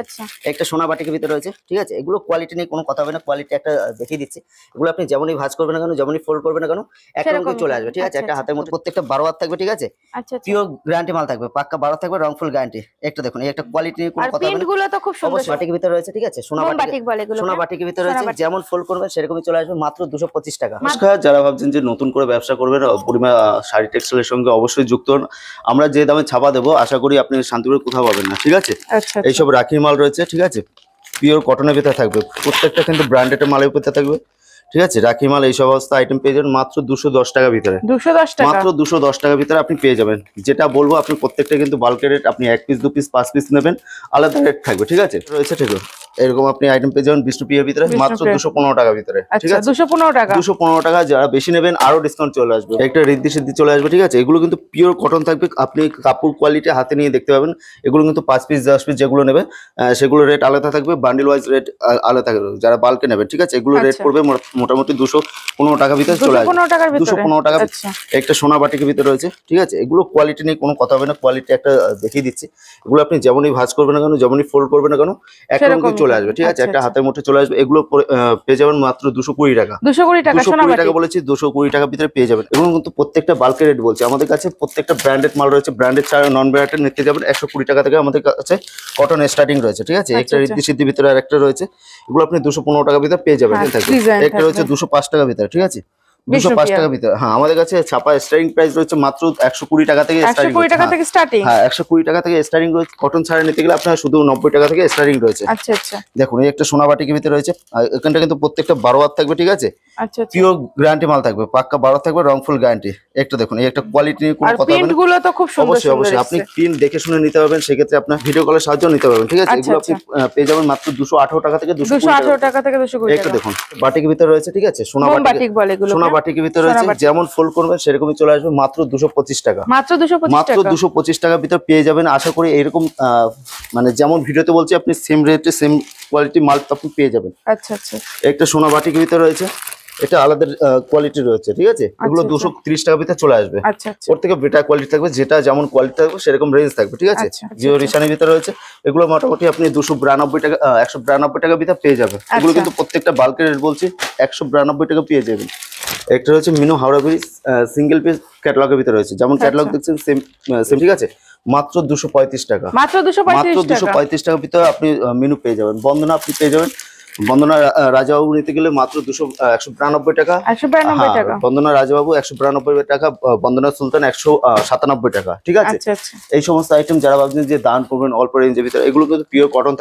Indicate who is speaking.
Speaker 1: আচ্ছা
Speaker 2: একটা সোনা বাটিকের ভিতরে রয়েছে, ঠিক আছে। এগুলো কোয়ালিটি নিয়ে কোনো কথা হবে না, কোয়ালিটি একটা দেখিয়ে দিচ্ছি। এগুলো আপনি যেমনই ভাঁজ করবেন না কেন, যেমনই ফোল্ড করবেন না কেন, একরকম চলে আসবে, ঠিক আছে। একটা হাতের মধ্যে প্রত্যেকটা 12 হাত থাকবে, ঠিক আছে।
Speaker 1: আচ্ছা
Speaker 2: পিওর গ্যারান্টি মাল থাকবে, পাক্কা 12 থাকবে, রংফুল গ্যারান্টি। একটা দেখুন, এই একটা কোয়ালিটি নিয়ে কোনো
Speaker 1: আর
Speaker 2: কথা হবে
Speaker 1: প্রিন্ট
Speaker 2: না।
Speaker 1: গুলো তো খুব সুন্দর
Speaker 2: অবশ্যই বাটিকের ভিতরে রয়েছে, ঠিক আছে। সোনা
Speaker 1: বাটিক বলে এগুলো,
Speaker 2: সোনা বাটিকের ভিতরে রয়েছে, যেমন ফোল্ড করবেন সেরকমই চলে আসবে মাত্র 225 টাকা।
Speaker 3: নমস্কার, যারা ভাবছেন যে নতুন করে ব্যবসা করবেন পূর্ণিমা শাড়ি টেক্সটাইলের সঙ্গে, অবশ্যই যুক্ত হন। আমরা যে দামে ছাপা দেবো আশা করি আপনি শান্তিপুরে কোথাও পাবেন না, ঠিক আছে।
Speaker 1: আচ্ছা
Speaker 3: এইসব রাখির মাল রয়েছে, ঠিক আছে। পিওর কটনের ভিতরে থাকবে, প্রত্যেকটা কিন্তু ব্র্যান্ডেড মালের ভিতরে থাকবে, ঠিক আছে। রাখি মাল এই সমস্ত আইটেম পেয়ে যাবেন মাত্র 210 টাকার ভিতরে।
Speaker 1: 210 টাকা,
Speaker 3: মাত্র 210 টাকার ভিতরে আপনি পেয়ে যাবেন। যেটা বলবো আপনি প্রত্যেকটা কিন্তু বাল্কের রেট, আপনি 1 পিস 2 পিস 5 পিস নেবেন আলাদা রেট থাকবে, ঠিক আছে। রয়েছে ঠিক এরকম আপনি আইটেম পেয়ে যাবেন বিষ্ণুপ্রিয়ার ভিতরে মাত্র 215 টাকার ভিতরে, ঠিক আছে।
Speaker 1: 215 টাকা,
Speaker 3: 215 টাকা। যারা বেশি নেবেন আরো ডিসকাউন্ট চলে আসবে, একটা ঋদ্ধি সিদ্ধি চলে আসবে, ঠিক আছে। এগুলো কিন্তু পিওর কটন থাকবে, আপনি কাপড় কোয়ালিটি হাতে নিয়ে দেখতে পাবেন। এগুলো কিন্তু 5 পিস 10 পিস যেগুলো নেবে সেগুলো রেট আলাদা থাকবে, বান্ডিল ওয়াইজ রেট আলাদা থাকবে যারা বাল্কে নেবে, ঠিক আছে। এগুলো রেট পড়বে মোটামুটি 215 টাকার ভিতরে চলে আসবে, 215 টাকা। একটা সোনা বাটিকের ভিতরে রয়েছে, ঠিক আছে। এগুলো কোয়ালিটি নিয়ে কোনো কথা হবে না, কোয়ালিটি একটা দেখিয়ে দিচ্ছি। এগুলো আপনি যেমনই ভাঁজ করবেন না কেন, যেমনই ফোল্ড করবেন না কেন, একরকম চলে আসবে, ঠিক আছে। একটা হাতের মধ্যে চলে আসবে। এগুলো পেয়ে যাবেন মাত্র 220 টাকা।
Speaker 1: 220 টাকা,
Speaker 3: 220 টাকা বলেছি, 220 টাকার ভিতরে পেয়ে যাবেন। এবং কিন্তু প্রত্যেকটা বাল্কের রেট বলছে, আমাদের কাছে প্রত্যেকটা ব্র্যান্ডেড মাল রয়েছে। ব্র্যান্ডেড ছাড়া নন ব্র্যান্ডেড নিতে যাবেন 120 টাকা থেকে আমাদের কাছে কটন স্টার্টিং রয়েছে, ঠিক আছে। একটা ঋদ্ধি সিদ্ধি ভিতরে আর একটা রয়েছে, এগুলো আপনি 215 টাকার ভিতরে পেয়ে যাবেন। একটা রয়েছে 205 টাকার ভিতরে, ঠিক আছে। 205 টাকার ভিতরে, হ্যাঁ। আমাদের কাছে ছাপা স্টার্টিং প্রাইস রয়েছে মাত্র 120 টাকা থেকে স্টার্টিং।
Speaker 1: 120 টাকা থেকে স্টার্টিং,
Speaker 3: হ্যাঁ 120 টাকা থেকে স্টার্টিং রয়েছে। কটন ছাড়া নিতে গেলে আপনার শুধু 90 টাকা থেকে স্টার্টিং রয়েছে।
Speaker 1: আচ্ছা আচ্ছা,
Speaker 3: দেখুন এই একটা সোনা বাটিকের ভিতরে রয়েছে, এখানটা কিন্তু প্রত্যেকটা 12 হাত থাকবে, ঠিক আছে।
Speaker 1: আচ্ছা আচ্ছা,
Speaker 3: পিওর গ্যারান্টি মাল থাকবে, পাক্কা 12 থাকবে, রংফুল গ্যারান্টি। একটা দেখুন এই একটা কোয়ালিটি নিয়ে কোনো
Speaker 1: আর
Speaker 3: কথা হবে
Speaker 1: প্রিন্ট
Speaker 3: না।
Speaker 1: গুলো তো খুব সুন্দর,
Speaker 3: অবশ্যই অবশ্যই আপনি প্রিন্ট দেখে শুনে নিতে পারবেন, সেক্ষেত্রে আপনার ভিডিও কলের সাহায্য নিতে পারবেন, ঠিক আছে। এগুলো আপনি পেয়ে যাবেন মাত্র 218 টাকা থেকে
Speaker 1: 218 টাকা থেকে 220
Speaker 3: একটা
Speaker 1: টাকা।
Speaker 3: দেখুন বাটিকের ভিতরে রয়েছে, ঠিক আছে। সোনা
Speaker 1: বাটিক বলে এগুলো,
Speaker 3: সোনা বাটিকের ভিতরে রয়েছে, যেমন ফোল্ড করবেন সেরকমই চলে আসবে মাত্র 225 টাকা।
Speaker 1: মাত্র 225
Speaker 3: মাত্র
Speaker 1: টাকা,
Speaker 3: 225 টাকার ভিতরে পেয়ে যাবেন। আশা করি এরকম মানে যেমন ভিডিওতে বলছি আপনি সেম রেটে সেম কোয়ালিটি মাল আপনি পেয়ে যাবেন।
Speaker 1: আচ্ছা আচ্ছা,
Speaker 3: একটা সোনা বাটিকের ভিতরে রয়েছে, এটা আলাদা কোয়ালিটি রয়েছে, ঠিক আছে। এগুলো 230 টাকার ভিতরে চলে আসবে।
Speaker 1: আচ্ছা আচ্ছা,
Speaker 3: ওর থেকে বেটার কোয়ালিটি থাকবে, যেটা যেমন কোয়ালিটি থাকবে সেরকম রেঞ্জ থাকবে, ঠিক আছে। জিও রিশানের ভিতরে রয়েছে, এগুলো মোটামুটি আপনি 292 টাকা 192 টাকার ভিতরে পেয়ে যাবেন। এগুলো কিন্তু প্রত্যেকটা বাল্কের রেট বলছি 192 টাকা পেয়ে যাবেন। একটা হচ্ছে মিনু হাওড়া ব্রিজ সিঙ্গেল পিস ক্যাটালগের ভিতরে রয়েছে, যেমন ক্যাটালগ দেখছেন সেম সেম, ঠিক আছে। মাত্র 235 টাকা,
Speaker 1: মাত্র 235
Speaker 3: টাকার ভিতরে আপনি মিনু পেয়ে যাবেন। বন্দনা আপনি পেয়ে যাবেন, বন্দনা রাজাবাবু নিতে গেলে মাত্র 192 টাকা।
Speaker 1: 192 টাকা,
Speaker 3: বন্দনা রাজাবাবু 192 টাকা, বন্দনা সুলতান 197 টাকা, ঠিক আছে। এই সমস্ত আইটেম যারা ভাবছেন যে দান করবেন অল্প রেঞ্জের ভিতরে, এগুলো কিন্তু পিওর কটন